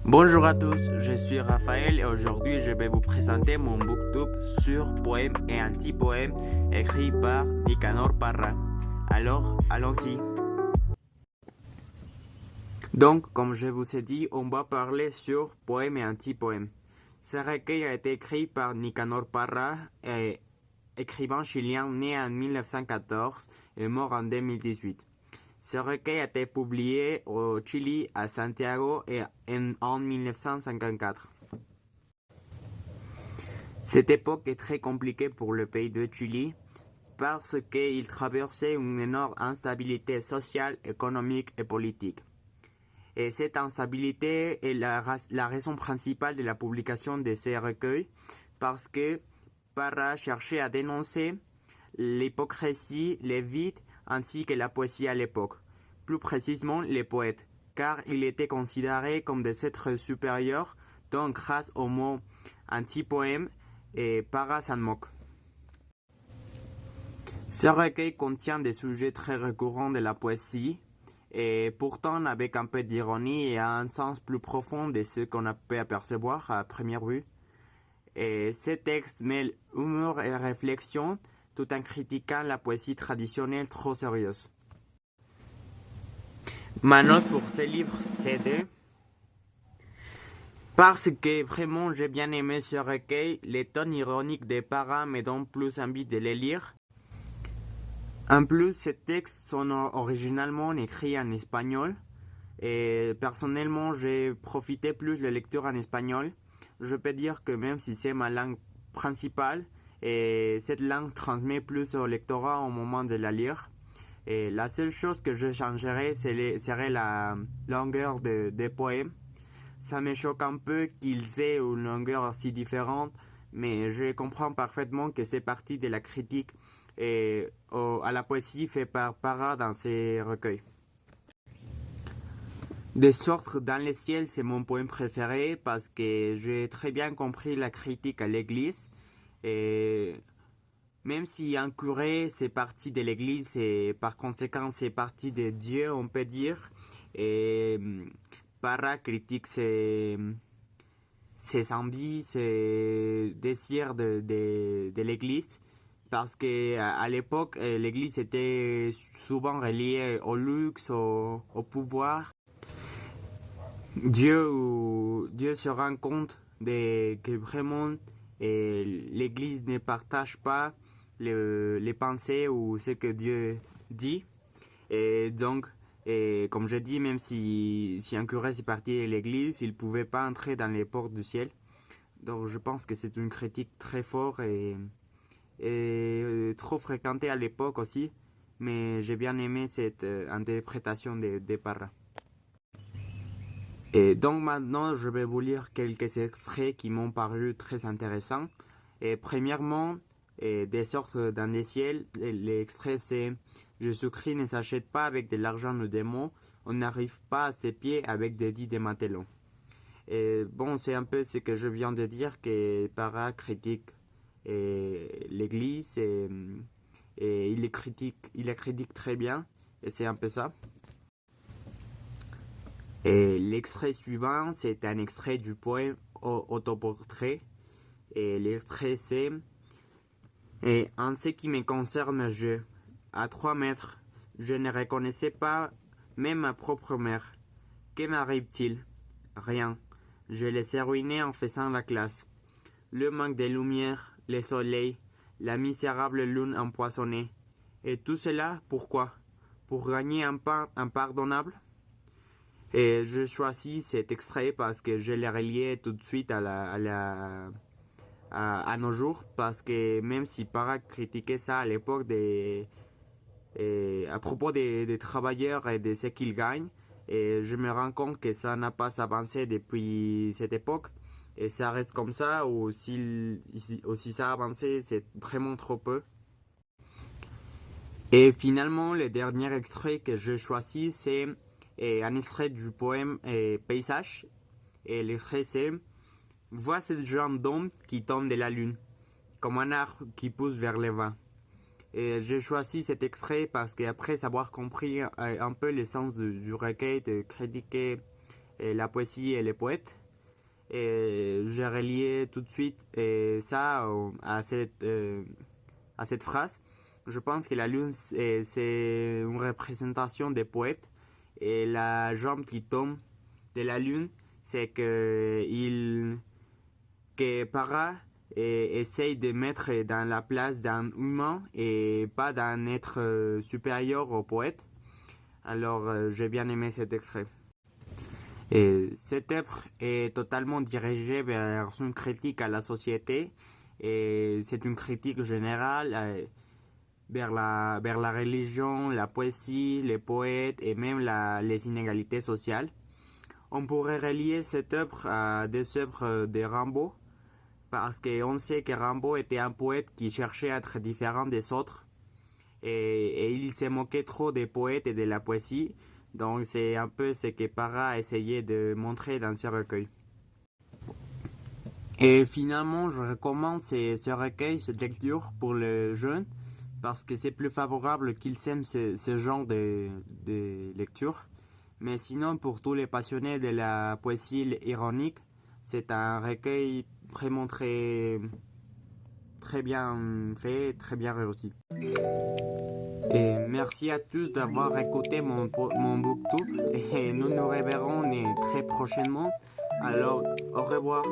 Bonjour à tous, je suis Raphaël et aujourd'hui je vais vous présenter mon booktube sur poèmes et anti-poèmes écrit par Nicanor Parra. Alors, allons-y. Donc, comme je vous ai dit, on va parler sur poèmes et anti-poèmes. Ce recueil a été écrit par Nicanor Parra, écrivain chilien né en 1914 et mort en 2018. Ce recueil a été publié au Chili, à Santiago, en 1954. Cette époque est très compliquée pour le pays de Chili parce qu'il traversait une énorme instabilité sociale, économique et politique. Et cette instabilité est la raison principale de la publication de ces recueils parce que Parra cherchait à dénoncer l'hypocrisie, les vides ainsi que la poésie à l'époque, plus précisément les poètes, car il était considéré comme des êtres supérieurs, donc grâce au mot anti-poème, et Parra s'en moque. Ce recueil contient des sujets très récurrents de la poésie, et pourtant avec un peu d'ironie et un sens plus profond de ce qu'on peut apercevoir à première vue. Et ces textes mêlent humour et réflexion tout en critiquant la poésie traditionnelle trop sérieuse. Ma note pour ce livre, c'est 2. Parce que vraiment j'ai bien aimé ce recueil, les tons ironiques des Parra me donnent plus envie de les lire. En plus, ces textes sont originalement écrits en espagnol et personnellement j'ai profité plus de la lecture en espagnol. Je peux dire que même si c'est ma langue principale, et cette langue transmet plus au lectorat au moment de la lire. Et la seule chose que je changerais serait la longueur des poèmes. Ça me choque un peu qu'ils aient une longueur si différente, mais je comprends parfaitement que c'est partie de la critique à la poésie faite par Parra dans ses recueils. Des sortes dans le ciel, c'est mon poème préféré parce que j'ai très bien compris la critique à l'église. Et même si un curé, c'est partie de l'église et par conséquent, c'est partie de Dieu, on peut dire. Et Parra critique ses envies, ses désirs de l'église. Parce que à l'époque, l'église était souvent reliée au luxe, au pouvoir. Dieu se rend compte que vraiment l'Église ne partage pas les pensées ou ce que Dieu dit. Et donc, comme je dis, même si un curé est parti de l'Église, il ne pouvait pas entrer dans les portes du ciel. Donc je pense que c'est une critique très forte et trop fréquentée à l'époque aussi. Mais j'ai bien aimé cette interprétation de Parra. Et donc maintenant, je vais vous lire quelques extraits qui m'ont paru très intéressants. Et premièrement, des sortes dans les ciels, l'extrait c'est Jésus-Christ ne s'achète pas avec de l'argent ou des mots, on n'arrive pas à ses pieds avec des dits de matelot. Et bon, c'est un peu ce que je viens de dire, que Parra critique l'Église et il la critique très bien, et c'est un peu ça. Et l'extrait suivant, c'est un extrait du poème Autoportrait. Et l'extrait c'est Et en ce qui me concerne, à 3 mètres, je ne reconnaissais pas même ma propre mère. Que m'arrive-t-il? Rien. Je les ai ruinés en faisant la classe. Le manque de lumière, le soleil, la misérable lune empoisonnée. Et tout cela, pourquoi? Pour gagner un pain impardonnable? Et je choisis cet extrait parce que je l'ai relié tout de suite à nos jours, parce que même si Parra critiquait ça à l'époque à propos des travailleurs et de ce qu'ils gagnent, et je me rends compte que ça n'a pas avancé depuis cette époque, et ça reste comme ça, ou si ça a avancé, c'est vraiment trop peu. Et finalement, le dernier extrait que je choisis, c'est un extrait du poème Paysage. Et l'extrait, c'est Vois cette jambe d'homme qui tombe de la lune, comme un arbre qui pousse vers le vent. Et j'ai choisi cet extrait parce qu'après avoir compris un peu le sens du recueil, de critiquer la poésie et les poètes. Et j'ai relié tout de suite ça à cette phrase. Je pense que la lune, c'est une représentation des poètes. Et la jambe qui tombe de la lune, c'est que Para essaye de mettre dans la place d'un humain et pas d'un être supérieur au poète. Alors, j'ai bien aimé cet extrait. Et cette œuvre est totalement dirigée vers une critique à la société et c'est une critique générale vers la religion, la poésie, les poètes et même les inégalités sociales. On pourrait relier cette œuvre à des œuvres de Rimbaud parce qu'on sait que Rimbaud était un poète qui cherchait à être différent des autres et il se moquait trop des poètes et de la poésie. Donc c'est un peu ce que Para a essayé de montrer dans ce recueil. Et finalement, je recommande ce recueil, cette lecture pour les jeunes, parce que c'est plus favorable qu'ils aiment ce genre de lecture. Mais sinon, pour tous les passionnés de la poésie ironique, c'est un recueil vraiment très bien fait, très bien réussi. Et merci à tous d'avoir écouté mon booktube et nous nous reverrons très prochainement. Alors, au revoir.